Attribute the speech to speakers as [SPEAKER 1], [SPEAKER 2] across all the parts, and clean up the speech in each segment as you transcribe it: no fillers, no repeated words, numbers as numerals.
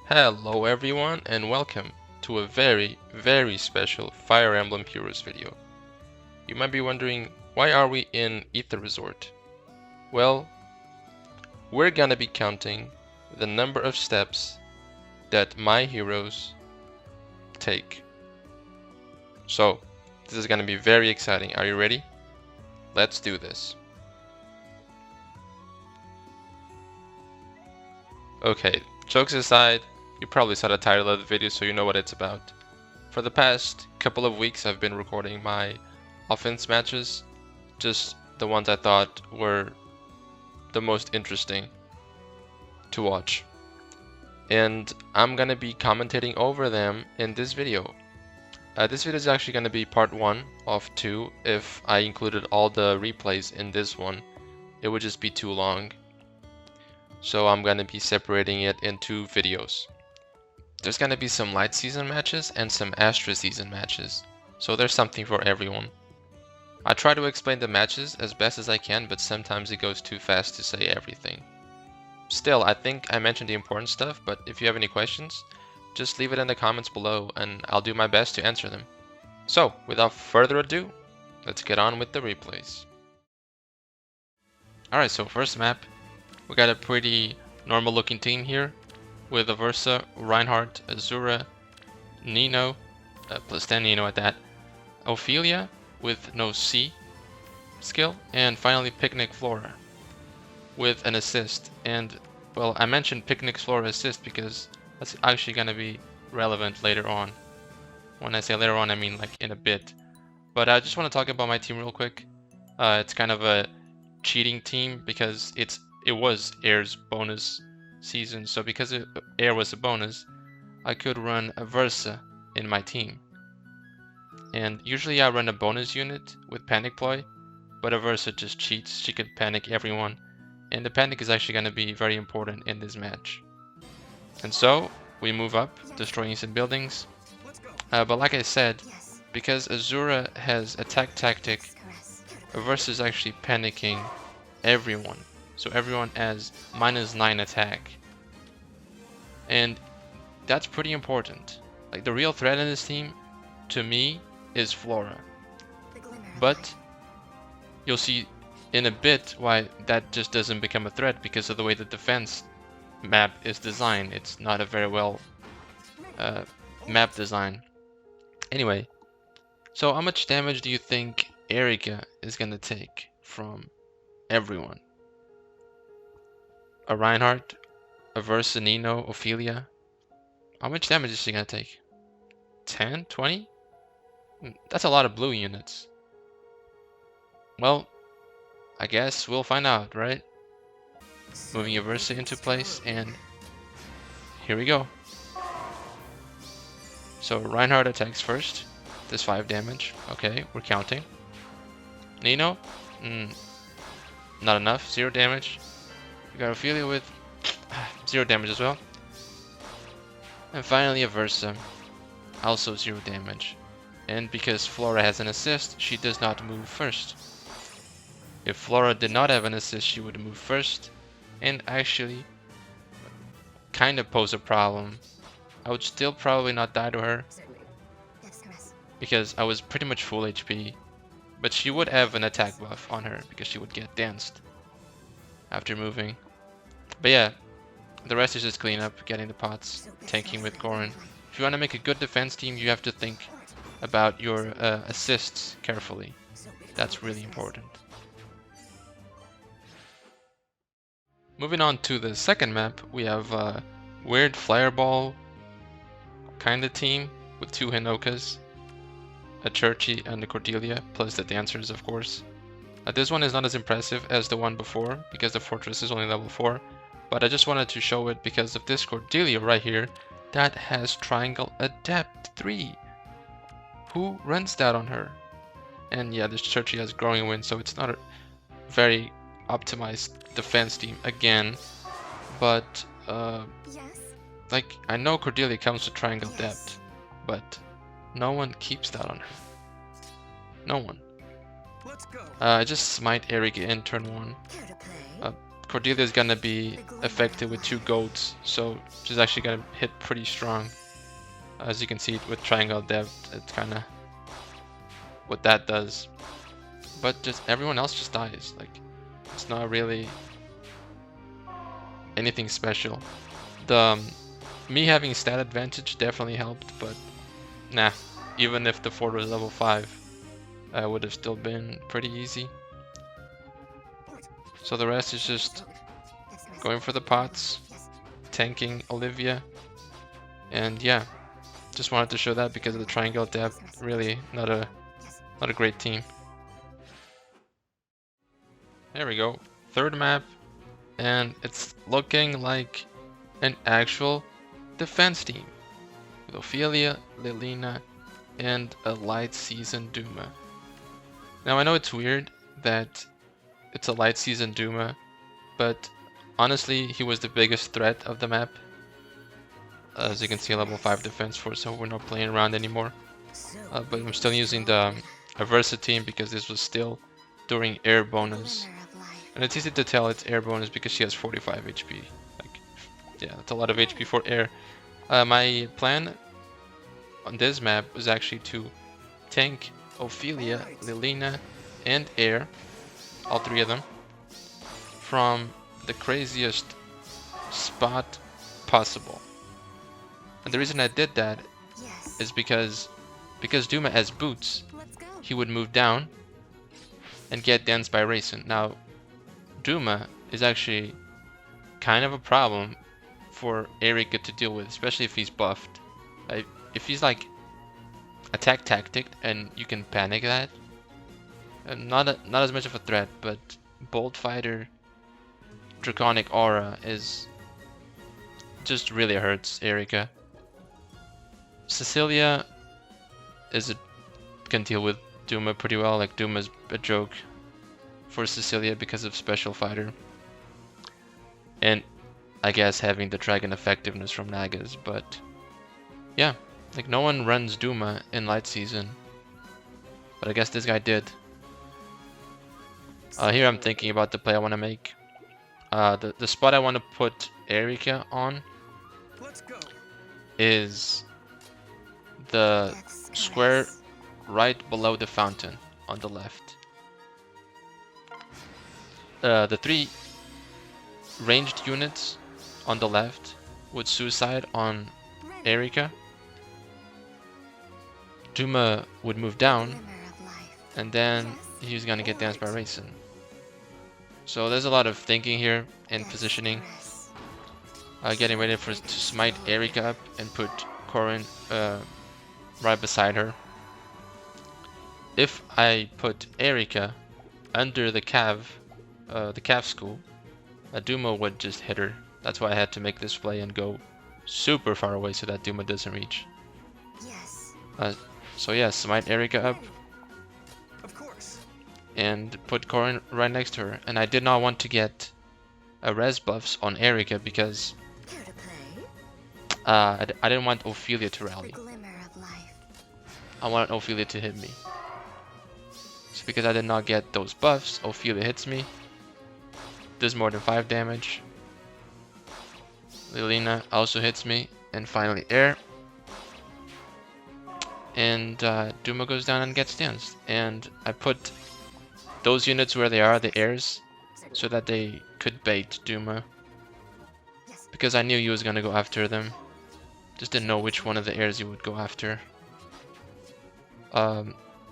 [SPEAKER 1] Hello everyone and welcome to a very special Fire Emblem Heroes video. You might be wondering, why are we in Ether Resort? Well, we're gonna be counting the number of steps that my heroes take. So, this is gonna be very exciting. Are you ready? Let's do this. Okay, jokes aside, you probably saw the title of the video, so you know what it's about. For the past couple of weeks, I've been recording my offense matches, just the ones I thought were the most interesting to watch. And I'm gonna be commentating over them in this video. This video is actually gonna be part 1 of 2. If I included all the replays in this one, it would just be too long. So I'm gonna be separating it in 2 videos. There's gonna be some light season matches and some Astra season matches, so there's something for everyone. I try to explain the matches as best as I can, but sometimes it goes too fast to say everything. Still, I think I mentioned the important stuff, but if you have any questions, just leave it in the comments below and I'll do my best to answer them. So, without further ado, let's get on with the replays. Alright, so first map, we got a pretty normal looking team here, with Aversa, Reinhardt, Azura, Nino, plus 10 Nino at that, Ophelia with no C skill, and finally Picnic Flora with an assist. And well, I mentioned Picnic Flora assist because that's actually going to be relevant later on. When I say later on, I mean like in a bit. But I just want to talk about my team real quick. It's kind of a cheating team because it was Air's bonus season, so because Air was a bonus, I could run Aversa in my team. And usually I run a bonus unit with Panic Ploy, but Aversa just cheats. She could panic everyone, and the panic is actually going to be very important in this match. And so we move up, destroying some buildings. But like I said, because Azura has attack tactic, Aversa is actually panicking everyone. So everyone has -9 attack. And that's pretty important. Like, the real threat in this team, to me, is Flora. But you'll see in a bit why that just doesn't become a threat, because of the way the defense map is designed. It's not a very well map design. Anyway, so how much damage do you think Erika is gonna take from everyone? A Reinhardt, a Versa, Nino, Ophelia. How much damage is she gonna take? 10? 20? That's a lot of blue units. Well, I guess we'll find out, right? Moving a Versa into place, and here we go. So Reinhardt attacks first. Does 5 damage. Okay, we're counting. Nino? Not enough. 0 damage. We got Ophelia with 0 damage as well. And finally Aversa. Also 0 damage. And because Flora has an assist, she does not move first. If Flora did not have an assist, she would move first. And actually kind of pose a problem. I would still probably not die to her, because I was pretty much full HP. But she would have an attack buff on her, because she would get danced after moving. But yeah, the rest is just cleanup, getting the pots, tanking with Goran. If you want to make a good defense team, you have to think about your assists carefully. That's really important. Moving on to the second map, we have a weird fireball kind of team with 2 Hinokas, a Churchy and a Cordelia, plus the dancers, of course. This one is not as impressive as the one before, because the fortress is only level 4. But I just wanted to show it because of this Cordelia right here that has Triangle Adept 3. Who runs that on her? And yeah, this Churchy has Growing Wind, so it's not a very optimized defense team again. But like, I know Cordelia comes with Triangle Adept, but no one keeps that on her. No one. I just smite Erika in turn 1. Cordelia is gonna be affected with 2 golds, so she's actually gonna hit pretty strong. As you can see with triangle depth, it's kind of what that does. But just everyone else just dies. Like, it's not really anything special. The me having stat advantage definitely helped, but nah. Even if the fort was level 5, I would have still been pretty easy. So the rest is just going for the pots, tanking Olivia, and yeah, just wanted to show that because of the triangle depth. Really not a great team. There we go, 3rd map, and it's looking like an actual defense team with Ophelia, Lilina, and a light season Duma. Now I know it's weird that it's a light season Duma, but honestly he was the biggest threat of the map. As you can see, level 5 defense force, so we're not playing around anymore. But I'm still using the Aversa team because this was still during air bonus. And it's easy to tell it's air bonus because she has 45 HP. Like, yeah, that's a lot of HP for air. My plan on this map was actually to tank Ophelia, Lilina, and air, all 3 of them, from the craziest spot possible. And the reason I did that is because Duma has boots, he would move down and get danced by Raisin. Now, Duma is actually kind of a problem for Erika to deal with, especially if he's buffed. If he's like attack tactic and you can panic that, not as much of a threat, but Bolt Fighter, Draconic Aura is just really hurts Erika. Cecilia can deal with Duma pretty well. Like, Duma's a joke for Cecilia because of Special Fighter, and I guess having the dragon effectiveness from Nagas. But yeah, like, no one runs Duma in light season, but I guess this guy did. Here I'm thinking about the play I want to make. The spot I want to put Erika on is the square right below the fountain on the left. The 3 ranged units on the left would suicide on Erika. Duma would move down, and then he's gonna get danced by Raisin. So there's a lot of thinking here and positioning. Getting ready to smite Erika up and put Corin right beside her. If I put Erika under the cav school, Duma would just hit her. That's why I had to make this play and go super far away so that Duma doesn't reach. Yes. So yeah, smite Erika up. Of course. And put Corin right next to her. And I did not want to get a res buffs on Erika because I didn't want Ophelia to rally. I wanted Ophelia to hit me. So because I did not get those buffs, Ophelia hits me. Does more than 5 damage. Lilina also hits me. And finally air. And Duma goes down and gets danced. And I put those units where they are, the airs, so that they could bait Duma. Because I knew he was going to go after them. Just didn't know which one of the airs he would go after. Now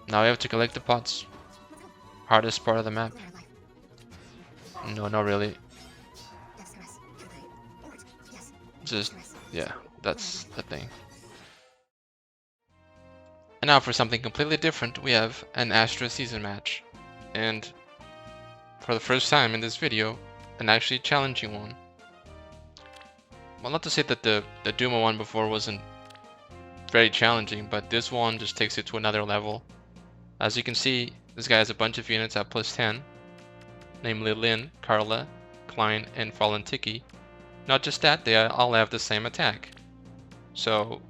[SPEAKER 1] we have to collect the pots. Hardest part of the map. No, not really. Just, yeah, that's the thing. And now for something completely different, we have an Astra season match. And for the first time in this video, an actually challenging one. Well, not to say that the Duma one before wasn't very challenging, but this one just takes it to another level. As you can see, this guy has a bunch of units at +10, namely Lynn, Carla, Klein, and Fallen Tiki. Not just that, they all have the same attack. So,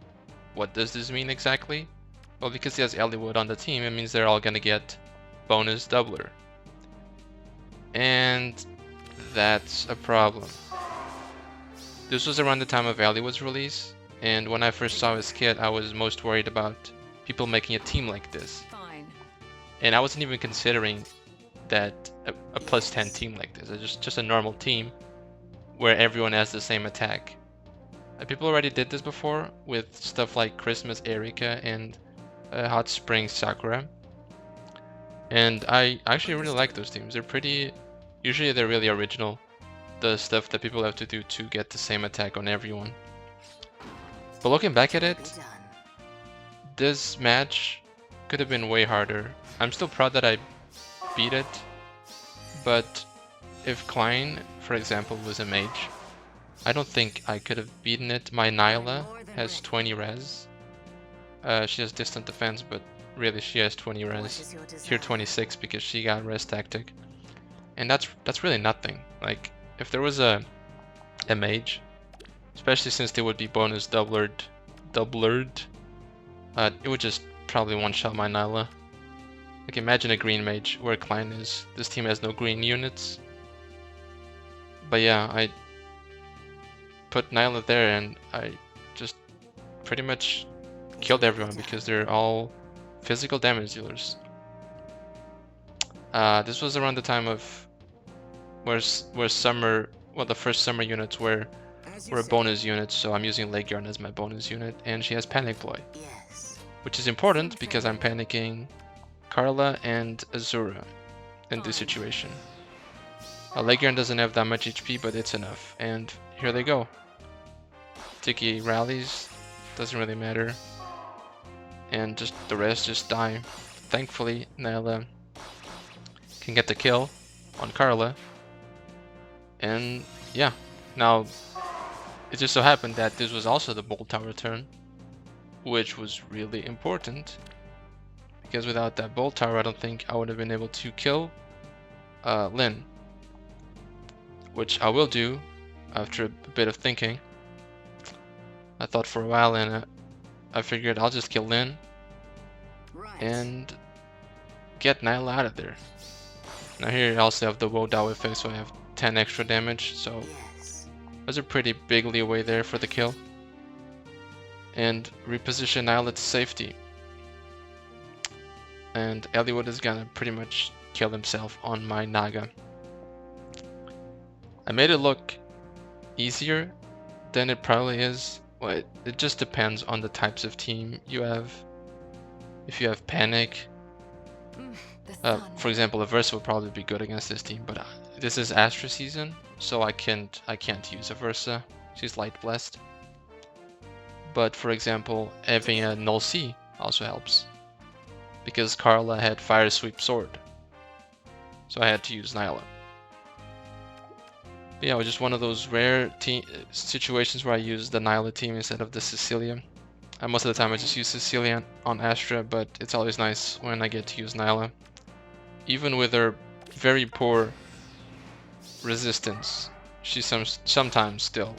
[SPEAKER 1] what does this mean exactly? Well, because he has Eliwood on the team, it means they're all gonna get bonus doubler. And That's a problem. This was around the time of Valley was released, and when I first saw his kit, I was most worried about people making a team like this.
[SPEAKER 2] Fine.
[SPEAKER 1] And I wasn't even considering that a plus 10 team like this. It's just a normal team where everyone has the same attack. People already did this before with stuff like Christmas Erika and Hot Spring Sakura. And I actually really like those teams. They're pretty, usually they're really original. The stuff that people have to do to get the same attack on everyone. But looking back at it, this match could have been way harder. I'm still proud that I beat it, but if Klein, for example, was a mage, I don't think I could have beaten it. My Nyla has 20 res. She has distant defense, but really she has 20 res. Here 26 because she got res tactic. And that's really nothing. Like, if there was a mage, especially since they would be bonus doublered, it would just probably one-shot my Nyla. Like, imagine a green mage where Klein is. This team has no green units. But yeah, I put Nyla there and I just pretty much killed everyone because they're all physical damage dealers. This was around the time of where summer, well, the first summer units were bonus units, so I'm using Legion as my bonus unit, and she has Panic Ploy, which is important because I'm panicking Carla and Azura in this situation. Legion doesn't have that much HP, but it's enough, and here they go. Tiki rallies, doesn't really matter, and just the rest just die. Thankfully, Nyla can get the kill on Carla, and yeah, now it just so happened that this was also the Bolt Tower turn, which was really important, because without that Bolt Tower I don't think I would have been able to kill Lyn, which I will do after a bit of thinking. I thought for a while and I figured I'll just kill Lyn and get Nyla out of there. Now here I also have the Woe Dao effect, so I have 10 extra damage, so there's a pretty big leeway there for the kill. And reposition Nyla to safety. And Eliwood is gonna pretty much kill himself on my Naga. I made it look easier than it probably is. Well, it just depends on the types of team you have. If you have Panic, for example, Aversa would probably be good against this team, but this is Astra season, so I can't use Aversa. She's light blessed. But for example, having a Null C also helps, because Carla had Fire Sweep Sword, so I had to use Nyla. But yeah, it was just one of those rare situations where I use the Nyla team instead of the Cecilia. Most of the time I just use Cecilia on Astra, but it's always nice when I get to use Nyla. Even with her very poor resistance, she sometimes still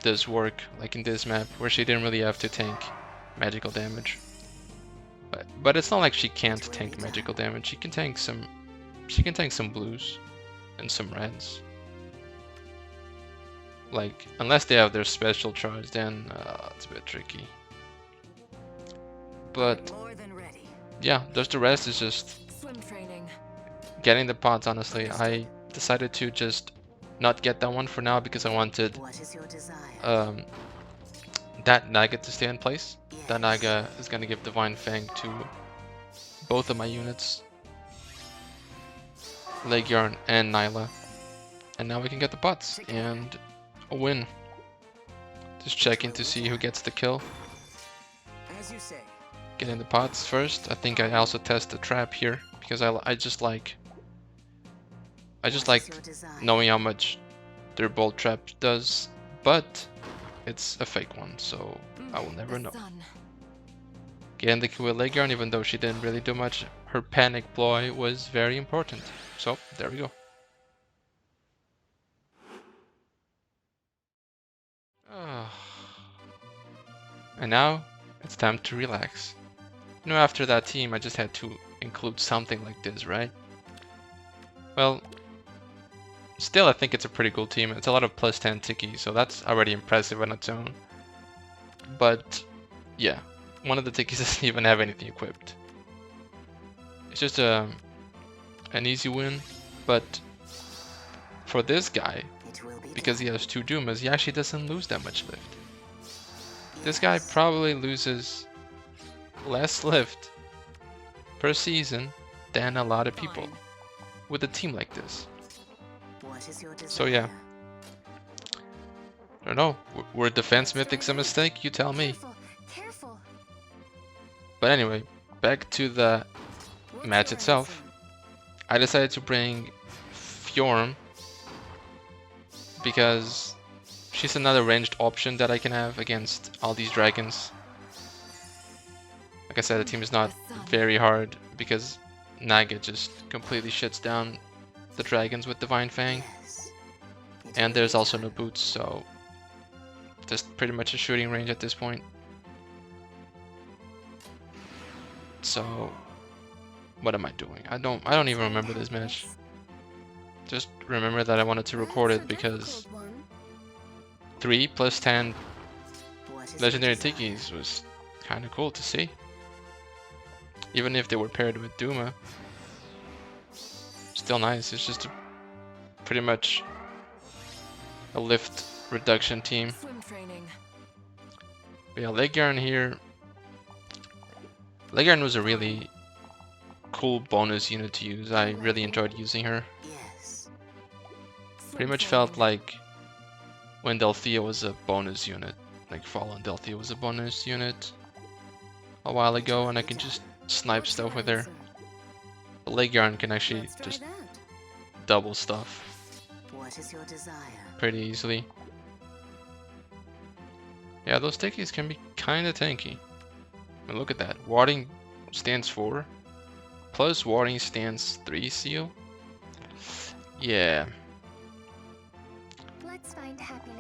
[SPEAKER 1] does work, like in this map, where she didn't really have to tank magical damage. But it's not like she can't tank magical damage. She can tank some blues and some reds. Like, unless they have their special charge, then it's a bit tricky. But yeah, the rest is just getting the pots. Honestly, I decided to just not get that one for now because I wanted that Naga to stay in place. That Naga is gonna give Divine Fang to both of my units, Legion and Nyla, and now we can get the pots and a win. Just checking to see who gets the kill. Getting the pots first. I think I also test the trap here because I just like knowing how much their bolt trap does, but it's a fake one, so I will never know. Getting the kill with Legion, even though she didn't really do much, her Panic Ploy was very important. So there we go. And now it's time to relax. You know, after that team, I just had to include something like this, right? Well, Still, I think it's a pretty cool team. It's a lot of plus 10 Tiki, so that's already impressive on its own. But yeah, one of the Tikis doesn't even have anything equipped. It's just an easy win, but for this guy, because he has 2 Dumas, he actually doesn't lose that much lift. This guy probably loses less lift per season than a lot of people with a team like this. So yeah, I don't know, were defense mythics a mistake? You tell me. But anyway, back to the match itself. I decided to bring Fjorm because she's another ranged option that I can have against all these dragons. Like I said, the team is not very hard because Naga just completely shuts down the dragons with Divine Fang. And there's also no boots, so just pretty much a shooting range at this point. So what am I doing? I don't even remember this match. Just remember that I wanted to record it because 3 plus 10 legendary Tikis was kind of cool to see. Even if they were paired with Duma. Still nice. It's just pretty much a lift reduction team. But yeah, Leguarn here. Leguarn was a really cool bonus unit to use. I really enjoyed using her. Pretty much felt like when Delthea was a bonus unit. Like Fallen Delthea was a bonus unit a while ago, and I can just snipe stuff with her. But Leguarn can actually just double stuff pretty easily. Yeah, those Tikis can be kinda tanky. And look at that. Warding stands 4. Plus warding stands 3 seal. Yeah.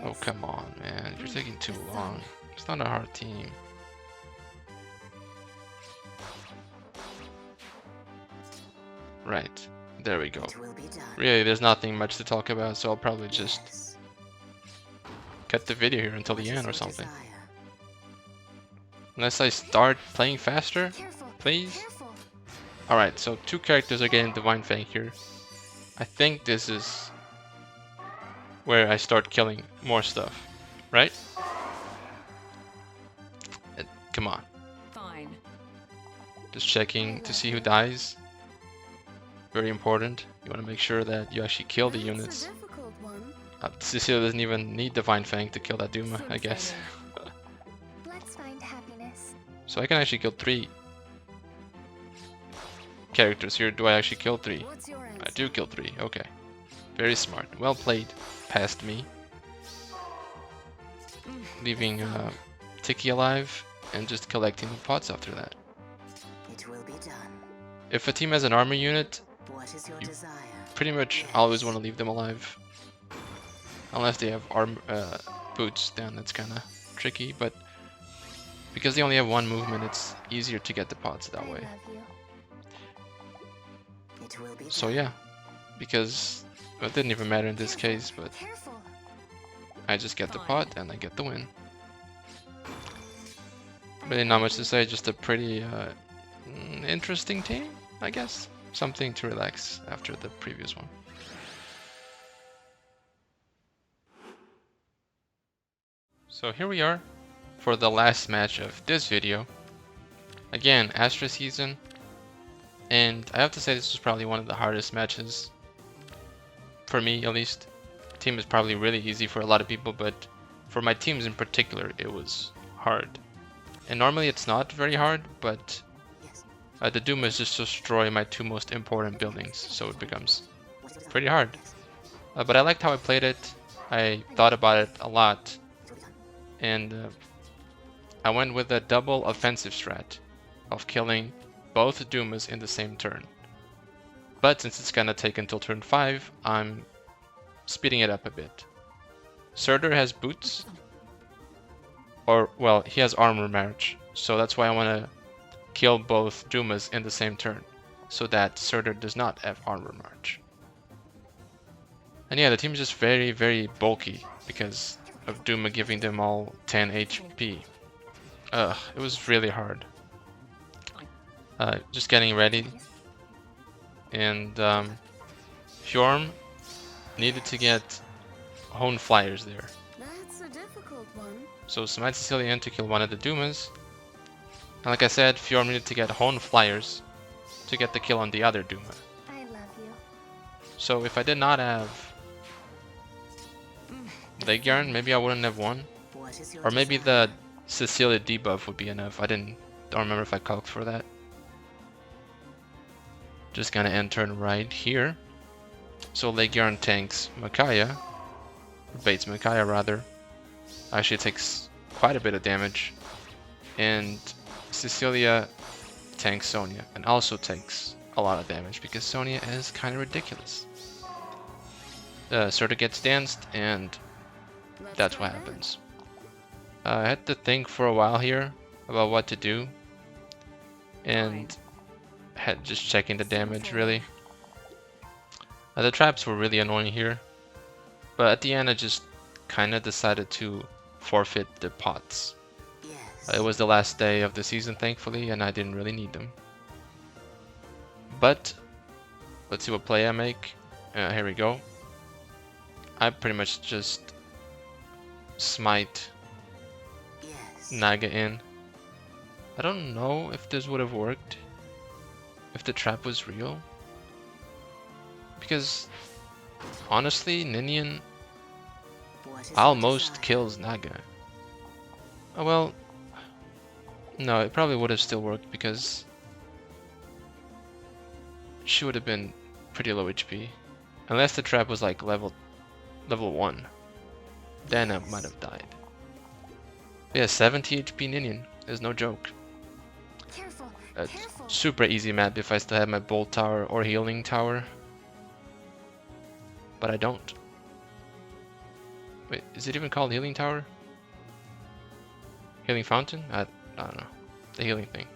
[SPEAKER 1] Oh, come on, man. You're taking too long. It's not a hard team. Right. There we go. Really, there's nothing much to talk about, so I'll probably just cut the video here until the end or something. Unless I start playing faster, please. Alright, so 2 characters are getting Divine Fang here. I think this is where I start killing more stuff, right? Come on.
[SPEAKER 2] Fine.
[SPEAKER 1] Just checking to see who dies. Very important. You want to make sure that you actually kill the units. Cecilia doesn't even need Divine Fang to kill that Duma, I guess. So I can actually kill 3 characters here. Do I actually kill 3? I do kill 3. Okay. Very smart. Well played. Past me. Leaving Tiki alive and just collecting the pots after that. If a team has an armor unit, you pretty much always want to leave them alive. Unless they have boots, then it's kind of tricky, but because they only have 1 movement, it's easier to get the pots that way. So yeah, because it didn't even matter in this case, but I just get the pot and I get the win. Really not much to say, just a pretty interesting team, I guess. Something to relax after the previous one. So here we are for the last match of this video. Again, Astra season, and I have to say this was probably one of the hardest matches for me, at least. The team is probably really easy for a lot of people, but for my teams in particular, it was hard. And normally it's not very hard, but the Dumas just destroy my 2 most important buildings, so it becomes pretty hard. But I liked how I played it. I thought about it a lot, and I went with a double offensive strat of killing both Dumas in the same turn. But since it's gonna take until turn 5, I'm speeding it up a bit. Surtur has boots, or well, he has armor march, so that's why I want to kill both Dumas in the same turn, so that Surtur does not have armor march. And yeah, the team's just very, very bulky because of Duma giving them all 10 HP. Ugh, it was really hard. Just getting ready. And Fjorm needed to get Hone Flyers there.
[SPEAKER 2] That's a difficult one.
[SPEAKER 1] So Smite Cecilia in to kill one of the Dumas. And like I said, Fjorm needed to get Hone Flyers to get the kill on the other Duma.
[SPEAKER 2] I love you.
[SPEAKER 1] So if I did not have Legiarn, maybe I wouldn't have won. Or maybe the Cecilia debuff would be enough. Don't remember if I calced for that. Just gonna end turn right here. So Legiarn tanks Micaiah, or baits Micaiah rather. Actually takes quite a bit of damage. And Cecilia tanks Sonya and also takes a lot of damage because Sonya is kind of ridiculous. Sorta gets danced and that's what happens. I had to think for a while here about what to do. And had just checking the damage really. The traps were really annoying here, but at the end I just kind of decided to forfeit the pots. It was the last day of the season thankfully and I didn't really need them. But let's see what play I make. Here we go. I pretty much just smite Naga in. I don't know if this would have worked if the trap was real. Because honestly, Ninian almost kills Naga. Oh well, no, it probably would have still worked because she would have been pretty low HP. Unless the trap was like level 1. Then I might have died. But yeah, 70 HP Ninian is no joke.
[SPEAKER 2] Careful,
[SPEAKER 1] Careful. Super easy map if I still have my Bolt Tower or Healing Tower. But I don't. Wait, is it even called Healing Tower? Healing Fountain? I don't know. The healing thing.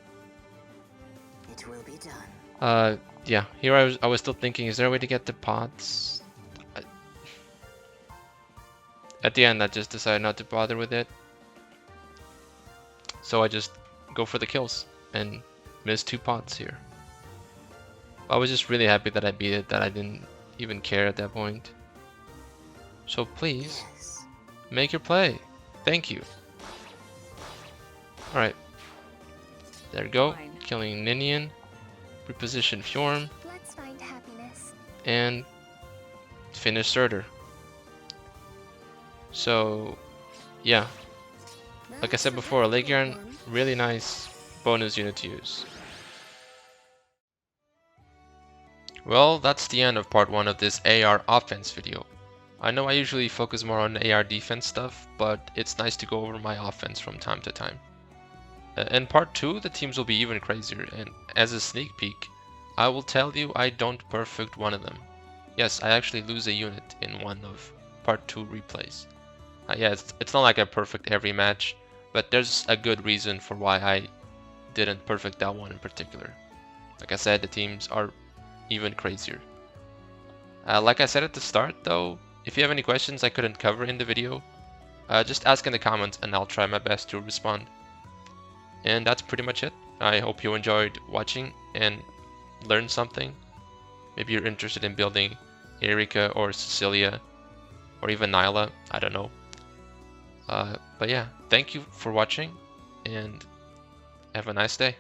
[SPEAKER 2] It will be done.
[SPEAKER 1] Yeah, here I was still thinking, is there a way to get the pots? At the end I just decided not to bother with it. So I just go for the kills and miss 2 pots here. I was just really happy that I beat it, that I didn't even care at that point. So please, make your play. Thank you. Alright. There we go. Killing Ninian. Reposition Fjorm.
[SPEAKER 2] Let's find happiness.
[SPEAKER 1] And finish Surtur. So, yeah. Like I said before, Legiarn, really nice bonus unit to use. Well, that's the end of part 1 of this AR offense video. I know I usually focus more on AR defense stuff, but it's nice to go over my offense from time to time. In part 2, the teams will be even crazier, and as a sneak peek, I will tell you I don't perfect one of them. Yes, I actually lose a unit in one of part 2 replays. Yeah, it's not like I perfect every match, but there's a good reason for why I didn't perfect that one in particular. Like I said, the teams are even crazier. Like I said at the start though, if you have any questions I couldn't cover in the video, just ask in the comments and I'll try my best to respond. And that's pretty much it. I hope you enjoyed watching and learned something. Maybe you're interested in building Erika or Cecilia or even Nyla, I don't know. But yeah, thank you for watching and have a nice day.